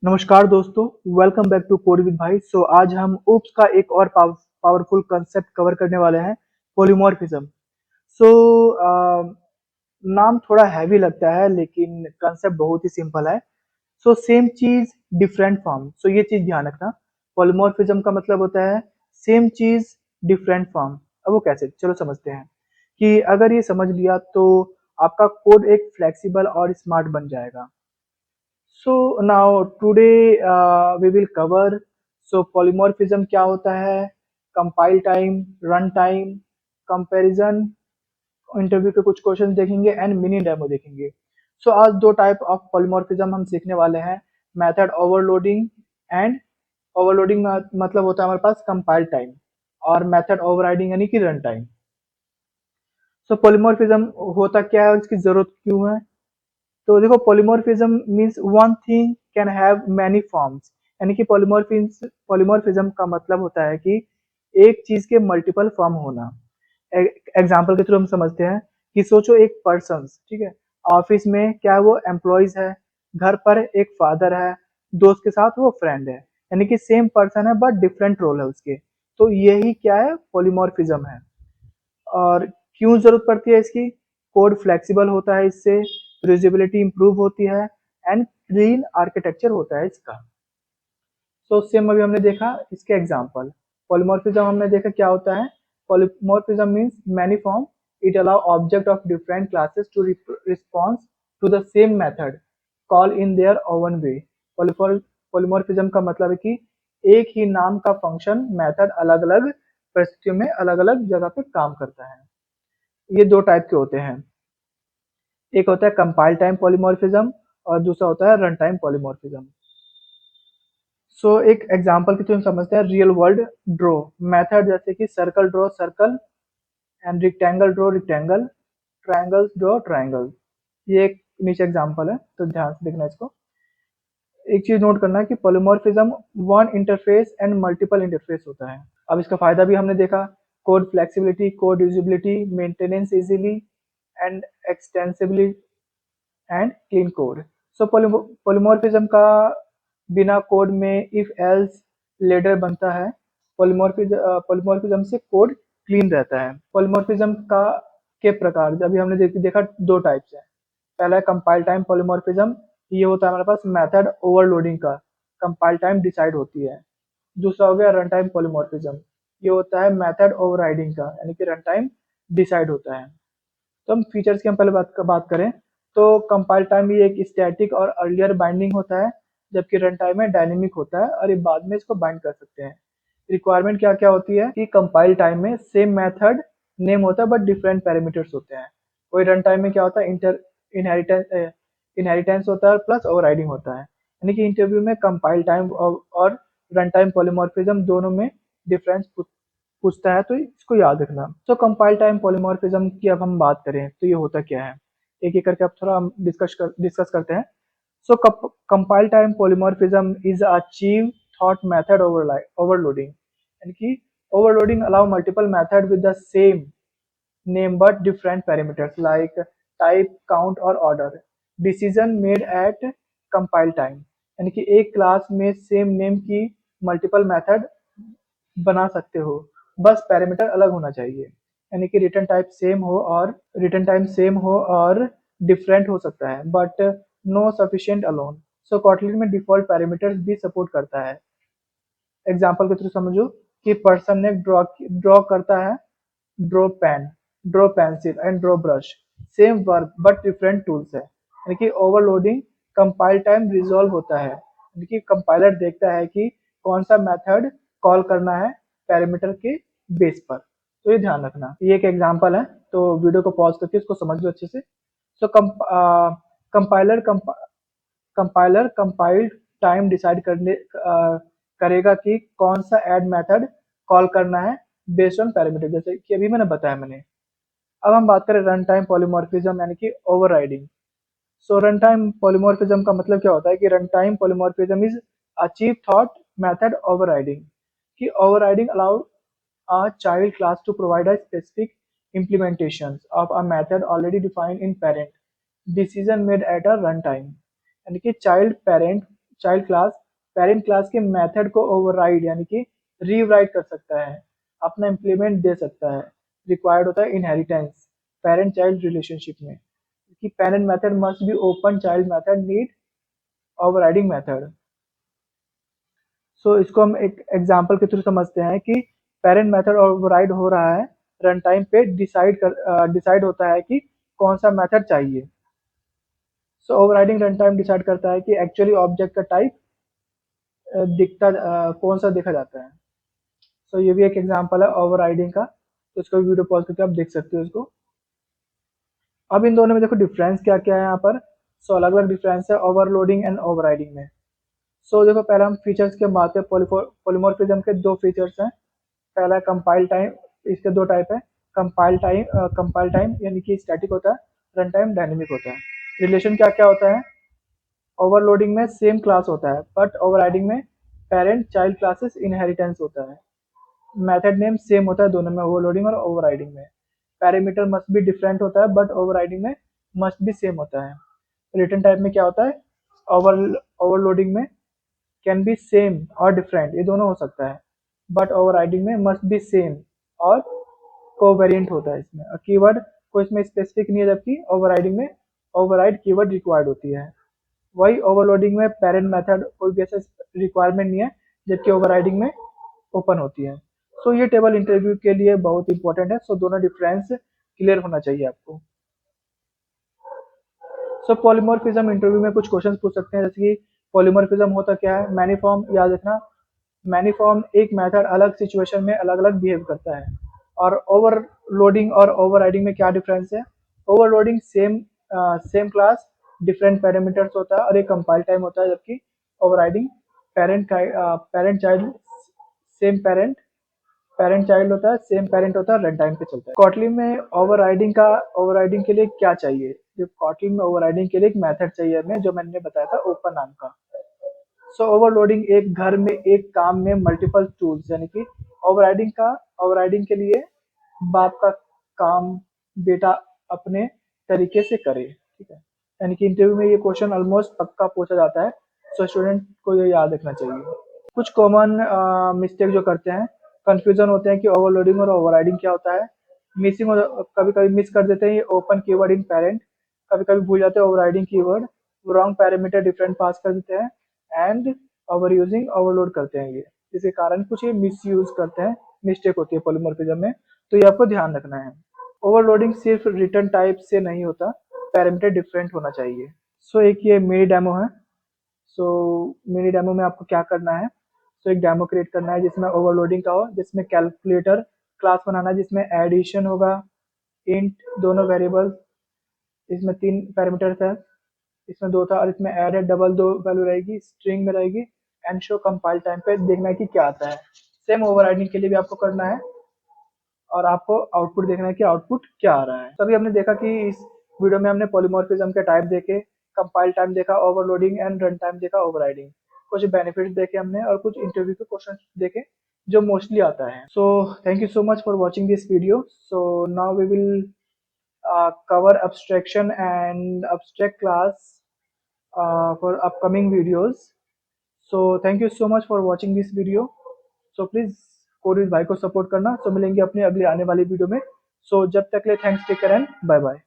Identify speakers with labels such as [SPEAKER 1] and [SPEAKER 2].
[SPEAKER 1] नमस्कार दोस्तों, welcome back to code with Bhai. आज हम ओप्स का एक और पावरफुल कंसेप्ट कवर करने वाले हैं, पॉलीमॉर्फिज्म। सो नाम थोड़ा हैवी लगता है लेकिन कंसेप्ट बहुत ही सिंपल है। सेम चीज डिफरेंट फॉर्म। ये चीज ध्यान रखना, पॉलीमॉर्फिज्म का मतलब होता है सेम चीज डिफरेंट फॉर्म। अब वो कैसे, चलो समझते हैं कि अगर ये समझ लिया तो आपका कोड एक फ्लेक्सिबल और स्मार्ट बन जाएगा। Now today we will cover polymorphism क्या होता है, compile time, run time, comparison, interview के कुछ क्वेश्चन देखेंगे एंड मिनी डेमो देखेंगे। आज दो टाइप ऑफ पॉलीमॉर्फिज्म हम सीखने वाले हैं, मेथड ओवरलोडिंग एंड ओवरलोडिंग मतलब होता है हमारे पास कंपाइल टाइम, और मेथड ओवरराइडिंग यानी कि रन टाइम। पॉलीमॉर्फिज्म होता क्या है और इसकी जरूरत क्यों है? तो देखो, polymorphism means one thing can have many forms. यानी कि पॉलीमॉर्फिज्म का मतलब होता है कि एक चीज के मल्टीपल फॉर्म होना। एग्जाम्पल के थ्रू हम समझते हैं कि सोचो एक पर्सन, ठीक है, ऑफिस में क्या है, वो एम्प्लॉयज है, घर पर एक फादर है, दोस्त के साथ वो फ्रेंड है। यानी कि सेम पर्सन है बट डिफरेंट रोल है उसके। तो यही क्या है, पॉलीमॉर्फिज्म है। और क्यों जरूरत पड़ती है इसकी? कोड फ्लेक्सिबल होता है इससे, यूजेबिलिटी इंप्रूव होती है एंड क्लीन आर्किटेक्चर होता है इसका। सेम अभी हमने देखा इसके एग्जांपल। पॉलीमॉर्फिज्म हमने देखा क्या होता है। Polymorphism means many form, it allow object of different classes to response to the same method call in their own way. Polymorphism का मतलब है कि एक ही नाम का फंक्शन मेथड अलग अलग परिस्थितियों में अलग अलग जगह पे काम करता है। ये दो टाइप के होते हैं, एक होता है कंपाइल टाइम पॉलीमॉर्फिज्म और दूसरा होता है रन टाइम पॉलीमॉर्फिज्म। एक एग्जांपल की तुम समझते हैं, रियल वर्ल्ड ड्रॉ मेथड, जैसे कि circle draw circle and rectangle draw rectangle, triangles draw triangle. ये एक नीचे एग्जांपल है, तो ध्यान से देखना इसको। एक चीज नोट करना है कि polymorphism one interface and multiple interface होता है। अब इसका फायदा भी हमने देखा, code flexibility, code usability, maintenance easily and extensibility and clean code. Polymorphism का बिना कोड में इफ एल्स लेडर बनता है। पॉलीमॉर्फिज्म से कोड क्लीन रहता है। पॉलीमॉर्फिज्म का के प्रकार अभी हमने देखा दो टाइप्स है। पहला है कंपाइल टाइम पॉलीमॉर्फिज्म, ये होता है हमारे पास मेथड ओवरलोडिंग का, कंपाइल टाइम डिसाइड होती है। दूसरा हो गया रन टाइम पॉलीमॉर्फिज्म, ये होता है मेथड ओवरराइडिंग का, यानी कि रन टाइम डिसाइड होता है। तो हम फीचर्स की हम पहले बात करें तो कंपाइल टाइम भी एक स्टैटिक और अर्लियर बाइंडिंग होता है, जबकि रन टाइम में डायनेमिक होता है और ये बाद में इसको बाइंड कर सकते हैं। रिक्वायरमेंट क्या क्या होती है कि कंपाइल टाइम में सेम मेथड नेम होता है बट डिफरेंट पैरामीटर्स होते हैं। वही रन टाइम में क्या होता है, इंटर इनहेरिटेंस इनहेरिटेंस होता है प्लस ओवरराइडिंग होता है। यानी कि इंटरव्यू में कंपाइल टाइम और रन टाइम पॉलीमॉर्फिज्म दोनों में डिफरेंस पूछता है, तो इसको याद रखना। कंपाइल टाइम पॉलीमॉर्फिज्म की अब हम बात करें तो ये होता क्या है, एक एक करके अब थोड़ा हम डिस्कस करते हैं। Compile time polymorphism is achieve thought method overloading. यानी कि overloading allow multiple method with the same name but different parameters like type, count और order. Decision made at compile time, यानी कि एक क्लास में सेम नेम की multiple method बना सकते हो, बस पैरामीटर अलग होना चाहिए। यानी कि रिटर्न टाइम सेम हो और डिफरेंट हो सकता है but no sufficient alone. Kotlin में डिफॉल्ट पैरामीटर्स भी सपोर्ट करता है। एग्जांपल के थ्रू समझो कि पर्सन ने ड्रॉ करता है, draw pen, draw pencil and draw brush, same work but different tools है। यानी कि ओवरलोडिंग कंपाइल टाइम रिजॉल्व होता है, यानी कि कंपाइलर देखता है कि कौन सा मेथड कॉल करना है पैरामीटर के बेस पर। तो ये ध्यान रखना। ये एक एग्जांपल है, तो वीडियो को पॉज करके इसको समझ लो अच्छे से। So compiler compiler compiled time decide करेगा कि कौन सा ऐड मेथड कॉल करना है बेस्ड ऑन पैरामीटर, जैसे कि अभी मैंने। अब हम बात करें रन टाइम पॉलीमॉर्फिज्म यानी कि ओवरराइडिंग। रन टाइम पॉलीमॉर्फिज्म का मतलब क्या होता है कि run time polymorphism is achieve thought method overriding, कि overriding allow a child class to provide a specific implementations of a method already defined in parent decision made at a runtime। यानी कि child class parent class के method को override यानी कि rewrite कर सकता है, अपना इम्प्लीमेंट दे सकता है। रिक्वायर्ड होता है इनहेरिटेंस पेरेंट चाइल्ड रिलेशनशिप में कि parent method must be open, child method need overriding method. So इसको हम एक एग्जांपल के थ्रू समझते हैं कि पेरेंट मेथड ओवरराइड हो रहा है रन टाइम पे, डिसाइड होता है कि कौन सा मेथड चाहिए। सो ओवरराइडिंग रन टाइम डिसाइड करता है कि एक्चुअली ऑब्जेक्ट का टाइप कौन सा देखा जाता है। सो ये भी एक एग्जांपल है ओवरराइडिंग का, तो इसको वीडियो पॉज करके आप देख सकते हो इसको। अब इन दोनों में देखो डिफरेंस क्या क्या है यहाँ पर। सो अलग अलग डिफरेंस है ओवरलोडिंग एंड ओवरराइडिंग में। सो देखो पहले हम फीचर्स के बात है, पॉलीमॉर्फिज्म के दो फीचर्स हैं। पहला है कंपाइल टाइम, इसके दो टाइप है। कंपाइल टाइम यानी कि स्टैटिक होता है, रन टाइम डायनेमिक होता है। रिलेशन क्या क्या होता है, ओवरलोडिंग में सेम क्लास होता है बट ओवरराइडिंग में पेरेंट चाइल्ड क्लासेस इनहेरिटेंस होता है। मेथड नेम सेम होता है दोनों में, ओवरलोडिंग और ओवरराइडिंग में। पैरामीटर मस्ट बी डिफरेंट होता है बट ओवरराइडिंग में मस्ट बी सेम होता है। रिटर्न टाइप में क्या होता है, ओवरलोडिंग में कैन बी सेम और डिफरेंट, ये दोनों हो सकता है, बट ओवरराइडिंग में मस्ट बी सेम और कोवेरिएंट होता है इसमें। और कीवर्ड कोई इसमें स्पेसिफिक नहीं है, जबकि ओवरराइडिंग में ओवरराइड कीवर्ड रिक्वायर्ड होती है। वही ओवरलोडिंग में पेरेंट मेथड कोई भी ऐसा रिक्वायरमेंट नहीं है, जबकि ओवरराइडिंग में ओपन होती है। सो ये टेबल इंटरव्यू के लिए बहुत इंपॉर्टेंट है। सो दोनों डिफरेंस क्लियर होना चाहिए आपको। सो पॉलीमॉर्फिज्म इंटरव्यू में कुछ क्वेश्चन पूछ सकते हैं, जैसे कि पॉलीमॉर्फिज्म होता क्या है। मैनीफॉर्म याद रखना, मैनीफॉर्म एक मेथड अलग सिचुएशन में अलग अलग बिहेव करता है। और ओवरलोडिंग और ओवरराइडिंग में क्या डिफरेंस है, overloading same class different parameters होता है और एक कंपाइल टाइम होता है, जबकि overriding parent child same parent child होता है, सेम पेरेंट होता है, रन टाइम पे चलता है। कॉटलिन में ओवरराइडिंग के लिए क्या चाहिए, जो कॉटलिन में ओवरराइडिंग के लिए एक मेथड चाहिए हमें, जो मैंने बताया था ओपन नाम का। सो ओवरलोडिंग एक घर में एक काम में मल्टीपल टूल्स, यानी कि ओवरराइडिंग के लिए बाप का काम बेटा अपने तरीके से करे, ठीक है। यानी कि इंटरव्यू में ये क्वेश्चन ऑलमोस्ट पक्का पूछा जाता है, सो स्टूडेंट को ये याद रखना चाहिए। कुछ कॉमन मिस्टेक जो करते हैं, कंफ्यूजन होते हैं कि ओवरलोडिंग और ओवरराइडिंग क्या होता है। कभी कभी मिस कर देते हैं ये ओपन कीवर्ड इन पेरेंट, कभी कभी भूल जाते हैं overriding keyword, wrong parameter different pass कर देते हैं, एंड ओवर यूजिंग ओवरलोड करते हैं ये, जिसके कारण कुछ ये मिस यूज करते हैं, मिस्टेक होती है पॉलीमॉर्फिज्म में, तो ये आपको ध्यान रखना है। ओवरलोडिंग सिर्फ रिटर्न टाइप से नहीं होता, पैरामीटर डिफरेंट होना चाहिए। सो एक ये मिनी डेमो है। सो मिनी डेमो में आपको क्या करना है, सो एक डेमो क्रिएट करना है जिसमें ओवरलोडिंग का हो, जिसमें कैलकुलेटर क्लास बनाना है, जिसमें एडिशन होगा, इंट दोनों वेरिएबल, इसमें 3 पैरामीटर्स है, इसमें 2 था, और इसमें ऐड है डबल 2 वैल्यू रहेगी, स्ट्रिंग में रहेगी, एंड शो कंपाइल टाइम पे देखना है कि क्या आता है। सेम ओवरराइडिंग के लिए भी आपको करना है और आपको आउटपुट देखना है कि आउटपुट क्या आ रहा है। तभी हमने देखा कि इस वीडियो में हमने पॉलीमॉर्फिज्म के टाइप देखे, कंपाइल टाइम देखा, ओवरलोडिंग एंड रन टाइम देखा, ओवरराइडिंग, कुछ बेनिफिट्स देखे हमने और कुछ इंटरव्यू के क्वेश्चन देखे जो मोस्टली आता है। So thank you so much for watching this video. So now we will cover abstraction and abstract class for upcoming videos. So thank you so much for watching this video. So please कोरिस भाई को support करना। सो मिलेंगे अपनी अगली आने वाली video में। सो जब तक ले thanks, take care and bye bye.